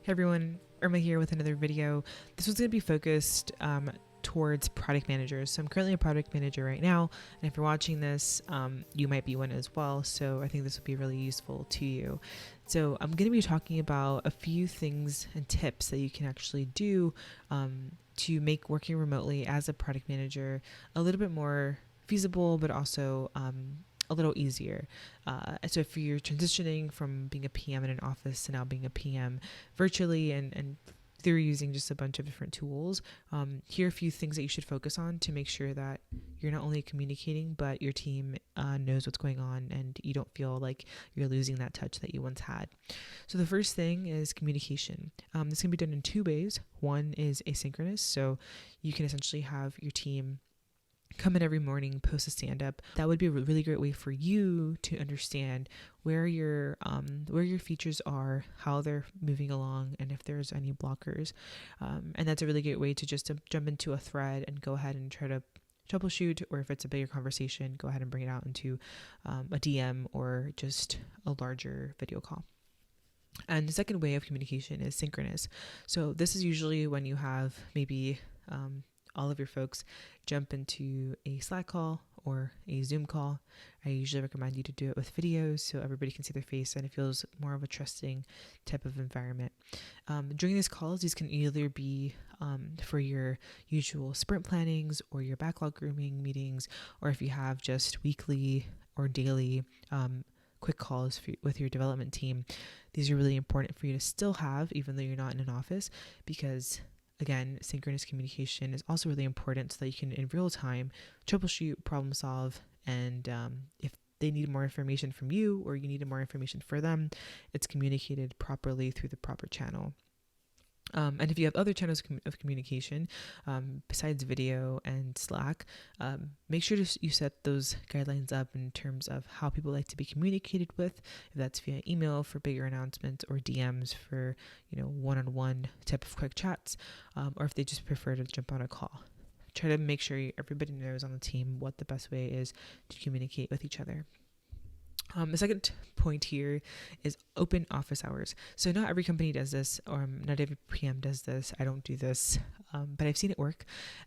Hey everyone, Irma here with another video. This one's going to be focused towards product managers. So I'm currently a product manager right now, and if you're watching this, you might be one as well. So I think this will be really useful to you. So I'm going to be talking about a few things and tips that you can actually do to make working remotely as a product manager a little bit more feasible, but also a little easier. So if you're transitioning from being a PM in an office to now being a PM virtually and through using just a bunch of different tools, here are a few things that you should focus on to make sure that you're not only communicating, but your team knows what's going on and you don't feel like you're losing that touch that you once had. So the first thing is communication. This can be done in two ways. One is asynchronous. So you can essentially have your team come in every morning, post a stand-up. That would be a really great way for you to understand where your features are, how they're moving along, and if there's any blockers. And that's a really great way to just jump into a thread and go ahead and try to troubleshoot, or if it's a bigger conversation, go ahead and bring it out into a DM or just a larger video call. And the second way of communication is synchronous. So this is usually when you have maybe all of your folks jump into a Slack call or a Zoom call. I usually recommend you to do it with videos so everybody can see their face and it feels more of a trusting type of environment. During these calls, these can either be for your usual sprint plannings or your backlog grooming meetings, or if you have just weekly or daily quick calls with your development team. These are really important for you to still have even though you're not in an office, because again, synchronous communication is also really important so that you can, in real time, troubleshoot, problem solve, and if they need more information from you or you need more information for them, it's communicated properly through the proper channel. And if you have other channels of communication besides video and Slack, make sure you set those guidelines up in terms of how people like to be communicated with, if that's via email for bigger announcements or DMs for one-on-one type of quick chats, or if they just prefer to jump on a call. Try to make sure everybody knows on the team what the best way is to communicate with each other. The second point here is open office hours. So not every company does this, or not every PM does this. I don't do this, but I've seen it work.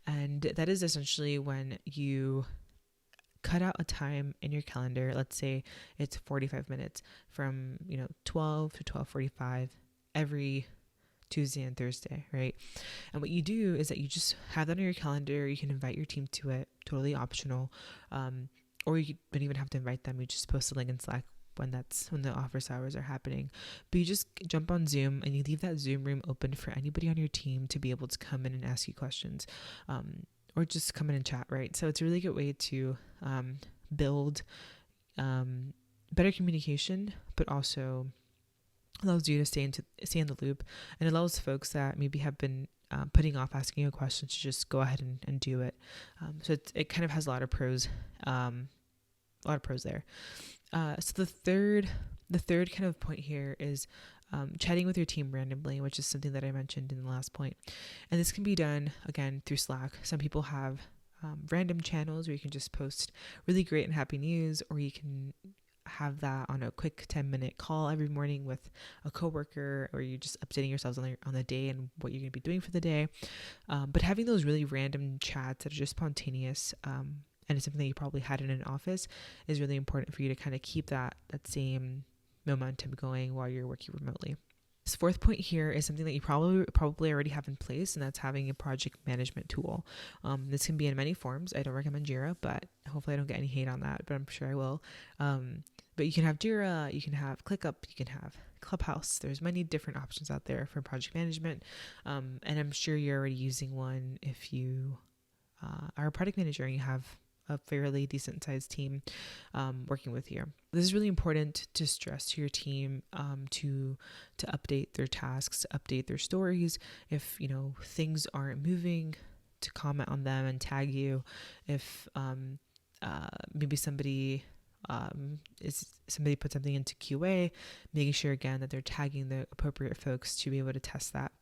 And that is essentially when you cut out a time in your calendar. Let's say it's 45 minutes from 12 to 12:45 every Tuesday and Thursday, right? And what you do is that you just have that on your calendar. You can invite your team to it, totally optional. Or you don't even have to invite them. You just post a link in Slack when the office hours are happening. But you just jump on Zoom and you leave that Zoom room open for anybody on your team to be able to come in and ask you questions, or just come in and chat, right? So it's a really good way to build better communication, but also allows you to stay in the loop, and allows folks that maybe have been putting off asking you a question to just go ahead and do it. So it kind of has a lot of pros there. So the third kind of point here is chatting with your team randomly, which is something that I mentioned in the last point. And this can be done again through Slack. Some people have random channels where you can just post really great and happy news, or you can have that on a quick 10-minute call every morning with a coworker, or you just updating yourselves on the day and what you're going to be doing for the day. But having those really random chats that are just spontaneous, and it's something that you probably had in an office, is really important for you to kind of keep that same momentum going while you're working remotely. This fourth point here is something that you probably already have in place, and that's having a project management tool. This can be in many forms. I don't recommend Jira, but hopefully I don't get any hate on that, but I'm sure I will. But you can have Jira, you can have ClickUp, you can have Clubhouse. There's many different options out there for project management, and I'm sure you're already using one if you are a product manager and you have a fairly decent sized team working with you. This is really important to stress to your team to update their tasks, update their stories. If things aren't moving, to comment on them and tag you. If maybe somebody put something into QA, making sure again that they're tagging the appropriate folks to be able to test that.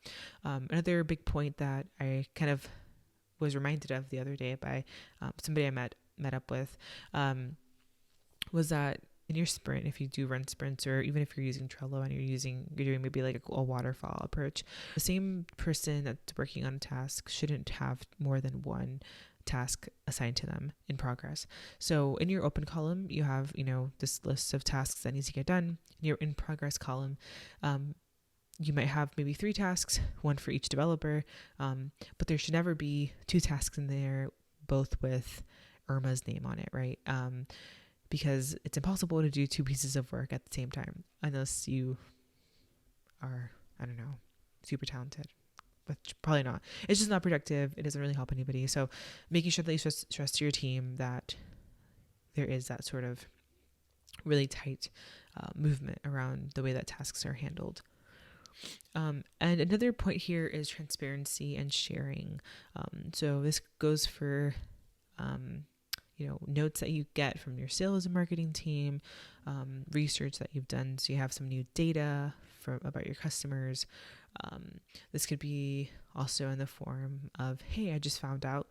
Another big point that I kind of was reminded of the other day by somebody I met up with was that in your sprint, if you do run sprints, or even if you're using Trello and you're doing maybe like a waterfall approach, the same person that's working on a task shouldn't have more than one task assigned to them in progress. So in your open column, you have, this list of tasks that needs to get done. In your in progress column, you might have maybe 3 tasks, one for each developer, but there should never be 2 tasks in there, both with Irma's name on it, right? Because it's impossible to do 2 pieces of work at the same time, unless you are, I don't know, super talented. But probably not. It's just not productive. It doesn't really help anybody. So making sure that you stress to your team that there is that sort of really tight movement around the way that tasks are handled. And another point here is transparency and sharing. So this goes for, notes that you get from your sales and marketing team, research that you've done. So you have some new data about your customers. This could be also in the form of, hey, I just found out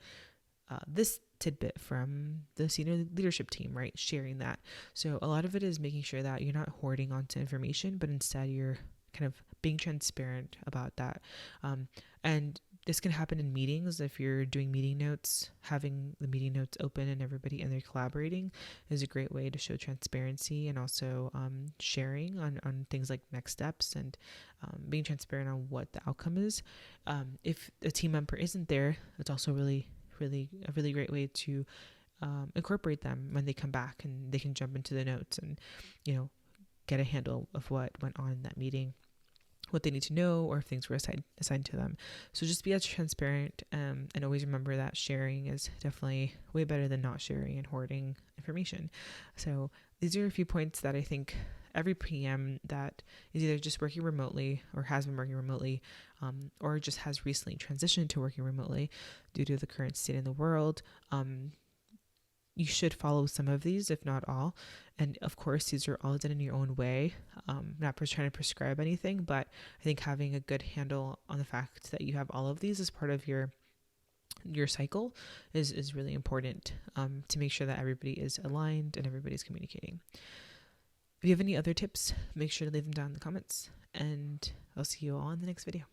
this tidbit from the senior leadership team, right? Sharing that. So a lot of it is making sure that you're not hoarding onto information, but instead you're kind of being transparent about that. And this can happen in meetings. If you're doing meeting notes, having the meeting notes open and everybody and they're collaborating is a great way to show transparency, and also sharing on things like next steps, and being transparent on what the outcome is. If a team member isn't there, it's also a really great way to incorporate them when they come back, and they can jump into the notes and, get a handle of what went on in that meeting, what they need to know, or if things were assigned to them. So just be as transparent, and always remember that sharing is definitely way better than not sharing and hoarding information. So these are a few points that I think every PM that is either just working remotely or has been working remotely, or just has recently transitioned to working remotely due to the current state in the world, you should follow some of these, if not all. And of course, these are all done in your own way. Not trying to prescribe anything, but I think having a good handle on the fact that you have all of these as part of your cycle is really important, to make sure that everybody is aligned and everybody's communicating. If you have any other tips, make sure to leave them down in the comments, and I'll see you all in the next video.